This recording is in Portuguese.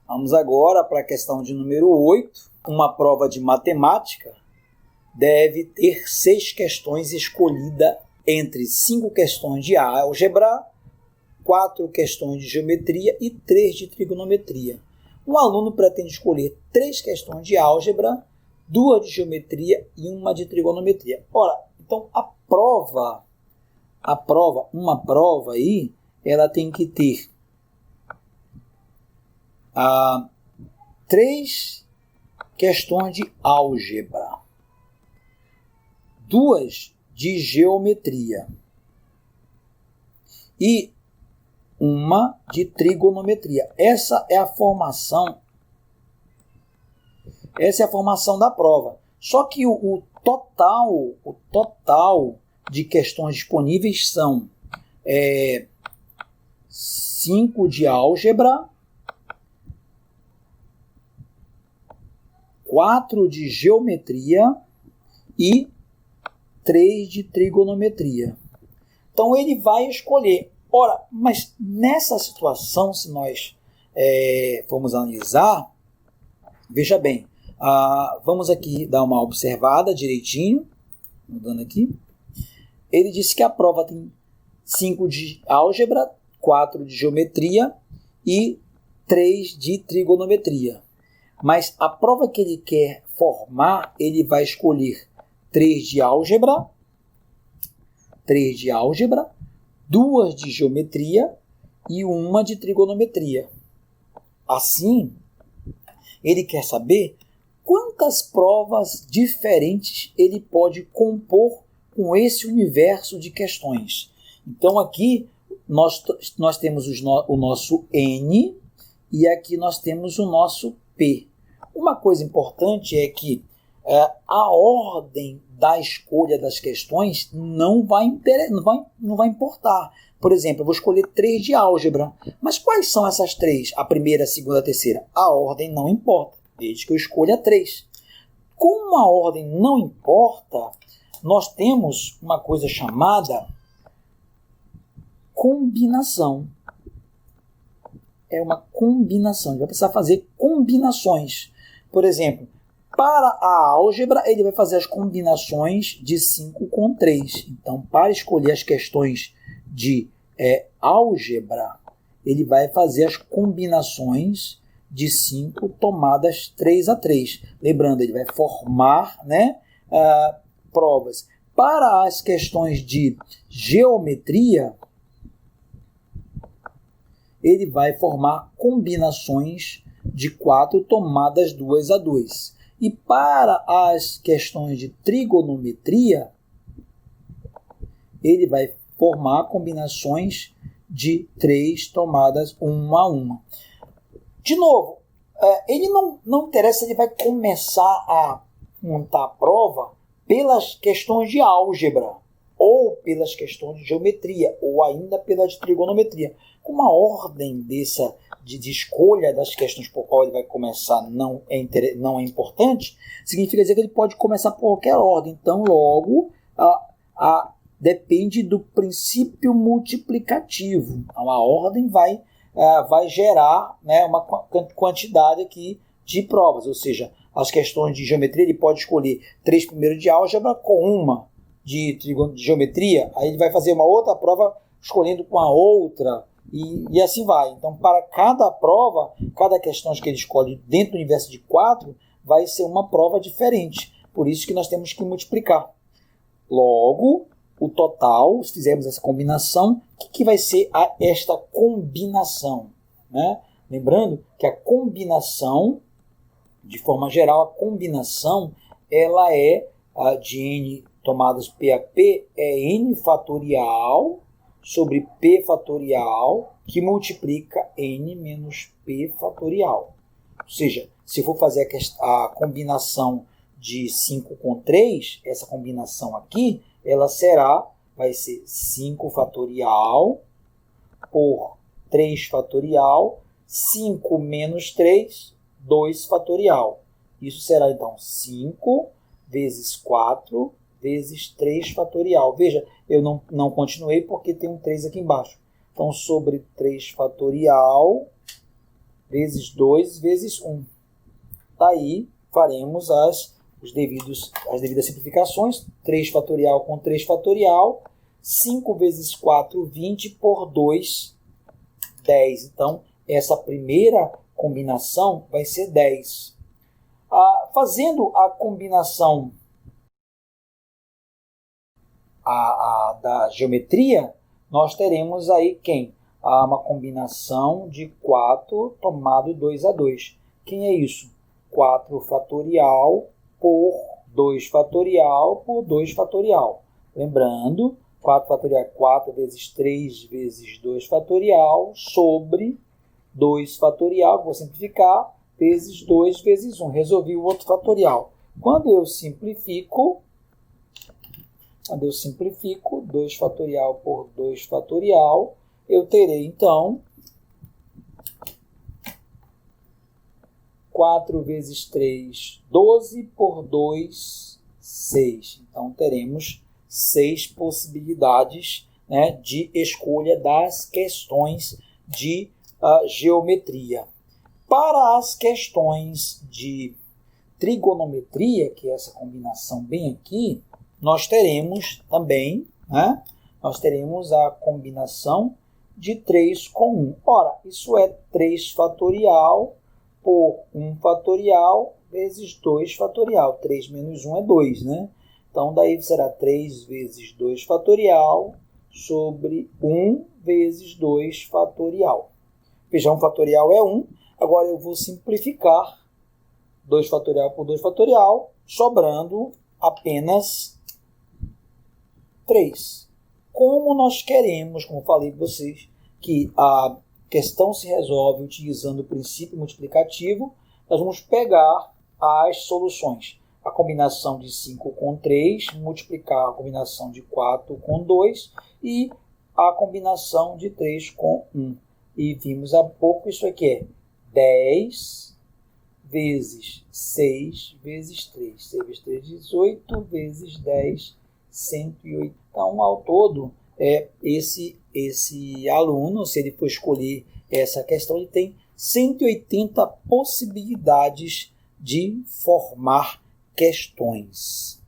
Vamos agora para a questão de número 8. Uma prova de matemática deve ter 6 questões escolhidas entre 5 questões de álgebra, 4 questões de geometria e 3 de trigonometria. Um aluno pretende escolher 3 questões de álgebra, 2 de geometria e 1 de trigonometria. Ora, então uma prova aí, ela tem que ter 3 questões de álgebra, 2 de geometria e 1 de trigonometria. Essa é a formação da prova. Só que o total de questões disponíveis são 5 de álgebra, 4 de geometria e 3 de trigonometria. Então ele vai escolher. Ora, mas nessa situação, se nós formos analisar, veja bem, vamos aqui dar uma observada direitinho, mudando aqui. Ele disse que a prova tem 5 de álgebra, 4 de geometria e 3 de trigonometria. Mas a prova que ele quer formar, ele vai escolher 3 de álgebra, 2 de geometria e 1 de trigonometria. Assim, ele quer saber quantas provas diferentes ele pode compor com esse universo de questões. Então aqui nós temos o nosso N e aqui nós temos o nosso P. Uma coisa importante é que a ordem da escolha das questões não vai importar. Por exemplo, eu vou escolher 3 de álgebra. Mas quais são essas 3? A primeira, a segunda, a terceira? A ordem não importa, desde que eu escolha 3. Como a ordem não importa, nós temos uma coisa chamada combinação. É uma combinação. A gente vai precisar fazer combinações. Por exemplo, para a álgebra, ele vai fazer as combinações de 5 com 3. Então, para escolher as questões de álgebra, ele vai fazer as combinações de 5 tomadas 3 a 3. Lembrando, ele vai formar provas. Para as questões de geometria, ele vai formar combinações de 4 tomadas 2 a 2. E para as questões de trigonometria, ele vai formar combinações de 3 tomadas 1 a 1. De novo, ele não interessa, ele vai começar a montar a prova pelas questões de álgebra, ou pelas questões de geometria, ou ainda pela de trigonometria. Como a ordem de escolha das questões por qual ele vai começar não é importante, significa dizer que ele pode começar por qualquer ordem. Então, logo, depende do princípio multiplicativo. Então, a ordem vai gerar uma quantidade aqui de provas, ou seja, as questões de geometria ele pode escolher 3 primeiro de álgebra com 1 de geometria, aí ele vai fazer uma outra prova escolhendo com a outra, e assim vai. Então, para cada prova, cada questão que ele escolhe dentro do universo de 4, vai ser uma prova diferente. Por isso que nós temos que multiplicar. Logo, o total, se fizermos essa combinação, o que vai ser esta combinação? Né? Lembrando que a combinação, de forma geral, a combinação ela é de n tomadas P a P, é n fatorial sobre P fatorial que multiplica n menos P fatorial. Ou seja, se eu for fazer a combinação de 5 com 3, essa combinação aqui, ela vai ser 5 fatorial por 3 fatorial, 5 menos 3, 2 fatorial. Isso será, então, 5 vezes 4 vezes 3 fatorial. Veja, eu não continuei porque tem um 3 aqui embaixo. Então, sobre 3 fatorial vezes 2 vezes 1. Daí faremos as devidas simplificações. 3 fatorial com 3 fatorial. 5 vezes 4, 20 por 2, 10. Então, essa primeira combinação vai ser 10. Fazendo a combinação da geometria, nós teremos aí quem? Uma combinação de 4 tomado 2 a 2. Quem é isso? 4 fatorial por 2 fatorial por 2 fatorial. Lembrando, 4 fatorial é 4 vezes 3 vezes 2 fatorial sobre 2 fatorial, vou simplificar, vezes 2 vezes 1. Resolvi o outro fatorial. Quando eu simplifico 2 fatorial por 2 fatorial, eu terei, então, 4 vezes 3, 12 por 2, 6. Então, teremos 6 possibilidades, né, de escolha das questões de geometria. Para as questões de trigonometria, que é essa combinação bem aqui, nós teremos também, né, nós teremos a combinação de 3 com 1. Ora, isso é 3 fatorial por 1 fatorial vezes 2 fatorial. 3 menos 1 é 2, né? Então, daí será 3 vezes 2 fatorial sobre 1 vezes 2 fatorial. Veja, 1 fatorial é 1. Agora eu vou simplificar 2 fatorial por 2 fatorial, sobrando apenas 3. Como nós queremos, como falei para vocês, que a questão se resolve utilizando o princípio multiplicativo, nós vamos pegar as soluções. A combinação de 5 com 3, multiplicar a combinação de 4 com 2 e a combinação de 3 com 1. E vimos há pouco isso aqui é 10 vezes 6 vezes 3. 6 vezes 3, 18 vezes 10, 108. Então, ao todo, esse aluno, se ele for escolher essa questão, ele tem 180 possibilidades de formar questões.